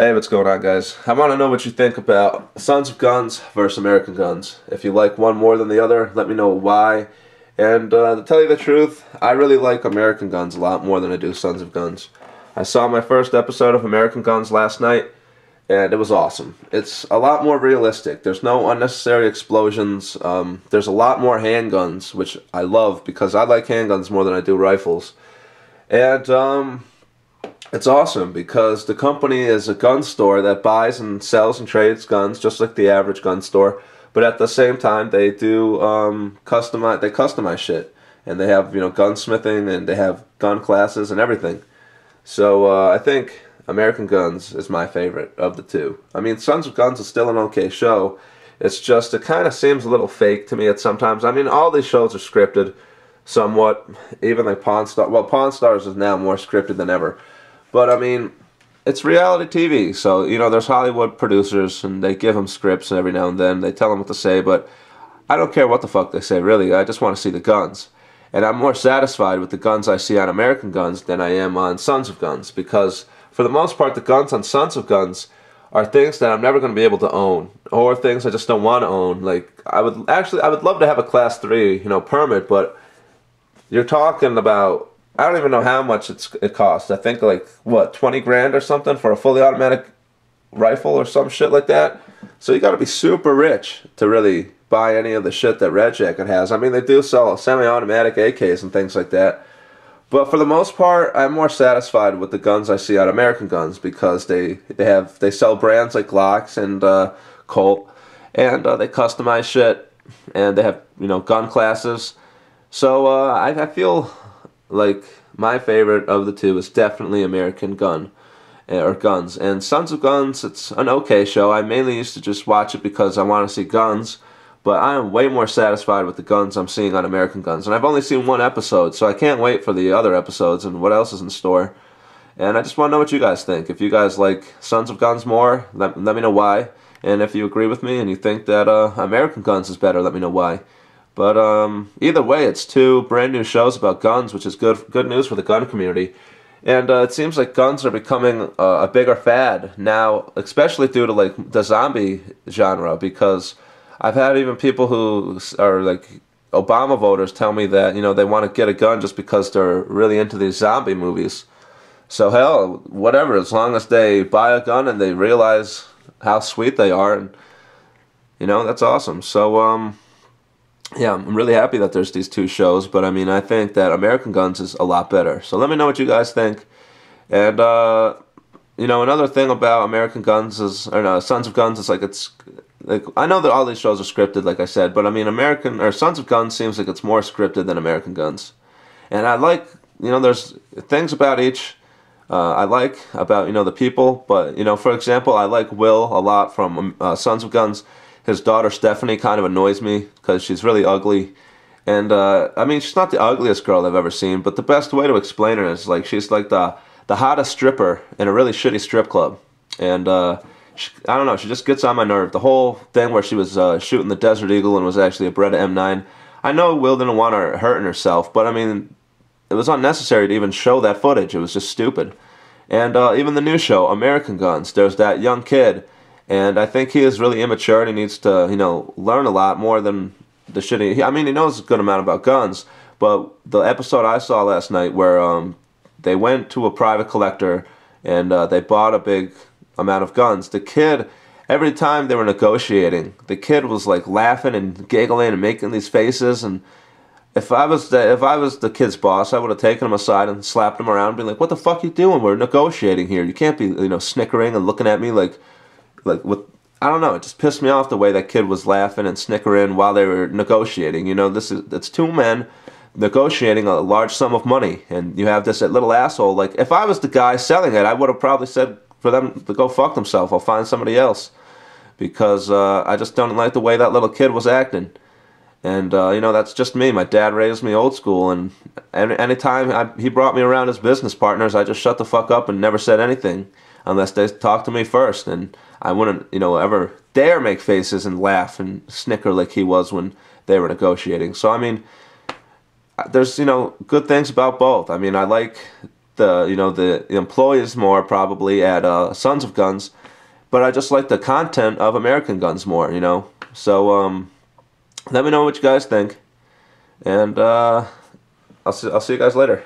Hey, what's going on, guys? I want to know what you think about Sons of Guns versus American Guns. If you like one more than the other, let me know why. And to tell you the truth, I really like American Guns a lot more than I do Sons of Guns. I saw my first episode of American Guns last night, and it was awesome. It's a lot more realistic. There's no unnecessary explosions. There's a lot more handguns, which I love because I like handguns more than I do rifles. And it's awesome because the company is a gun store that buys and sells and trades guns just like the average gun store, but at the same time they do customize shit, and they have gunsmithing, and they have gun classes and everything. So I think American Guns is my favorite of the two. I mean, Sons of Guns is still an okay show. It's just it kind of seems a little fake to me at sometimes. I mean, all these shows are scripted somewhat, even like Pawn Stars. Well, Pawn Stars is now more scripted than ever. But, I mean, it's reality TV, so, there's Hollywood producers, and they give them scripts every now and then. They tell them what to say, but I don't care what the fuck they say, really. I just want to see the guns. And I'm more satisfied with the guns I see on American Guns than I am on Sons of Guns, because, for the most part, the guns on Sons of Guns are things that I'm never going to be able to own, or things I just don't want to own. Like, I would love to have a Class 3, permit, but you're talking about, I don't even know how much it costs. I think like, what, 20 grand or something for a fully automatic rifle or some shit like that. So you gotta be super rich to really buy any of the shit that Red Jacket has. I mean, they do sell semi-automatic AKs and things like that. But for the most part, I'm more satisfied with the guns I see on American Guns because they sell brands like Glocks and Colt, and they customize shit, and they have gun classes. So I feel like my favorite of the two is definitely American Guns. And Sons of Guns, it's an okay show. I mainly used to just watch it because I want to see guns, but I am way more satisfied with the guns I'm seeing on American Guns. And I've only seen one episode, so I can't wait for the other episodes and what else is in store. And I just want to know what you guys think. If you guys like Sons of Guns more, let me know why. And if you agree with me and you think that American Guns is better, let me know why. But either way, it's two brand new shows about guns, which is good news for the gun community. And it seems like guns are becoming a bigger fad now, especially due to like the zombie genre. Because I've had even people who are like Obama voters tell me that they want to get a gun just because they're really into these zombie movies. So hell, whatever, as long as they buy a gun and they realize how sweet they are, and that's awesome. So yeah, I'm really happy that there's these two shows, but I mean, I think that American Guns is a lot better. So let me know what you guys think. And, another thing about American Guns is, or no, Sons of Guns is like, I know that all these shows are scripted, like I said, but I mean, Sons of Guns seems like it's more scripted than American Guns. And I like, there's things about each I like about, the people, but, for example, I like Will a lot from Sons of Guns. His daughter Stephanie kind of annoys me because she's really ugly. And, I mean, she's not the ugliest girl I've ever seen, but the best way to explain her is, like, she's like the hottest stripper in a really shitty strip club. And, I don't know, she just gets on my nerve. The whole thing where she was shooting the Desert Eagle and was actually a Beretta M9. I know Will didn't want her hurting herself, but, I mean, it was unnecessary to even show that footage. It was just stupid. And even the new show, American Guns, there's that young kid. And I think he is really immature, and he needs to, learn a lot more than the shit he knows a good amount about guns, but the episode I saw last night where they went to a private collector and they bought a big amount of guns, the kid, every time they were negotiating, the kid was like laughing and giggling and making these faces, and if I was the kid's boss, I would have taken him aside and slapped him around and been like, what the fuck are you doing? We're negotiating here. You can't be, snickering and looking at me like with, I don't know, it just pissed me off the way that kid was laughing and snickering while they were negotiating. It's two men negotiating a large sum of money, and you have this little asshole. Like, if I was the guy selling it, I would have probably said for them to go fuck themselves. I'll find somebody else, because I just don't like the way that little kid was acting. And, that's just me. My dad raised me old school, and anytime he brought me around his business partners, I just shut the fuck up and never said anything unless they talked to me first. And I wouldn't, ever dare make faces and laugh and snicker like he was when they were negotiating. So, I mean, there's, good things about both. I mean, I like the employees more probably at Sons of Guns, but I just like the content of American Guns more, you know. So let me know what you guys think, and I'll see you guys later.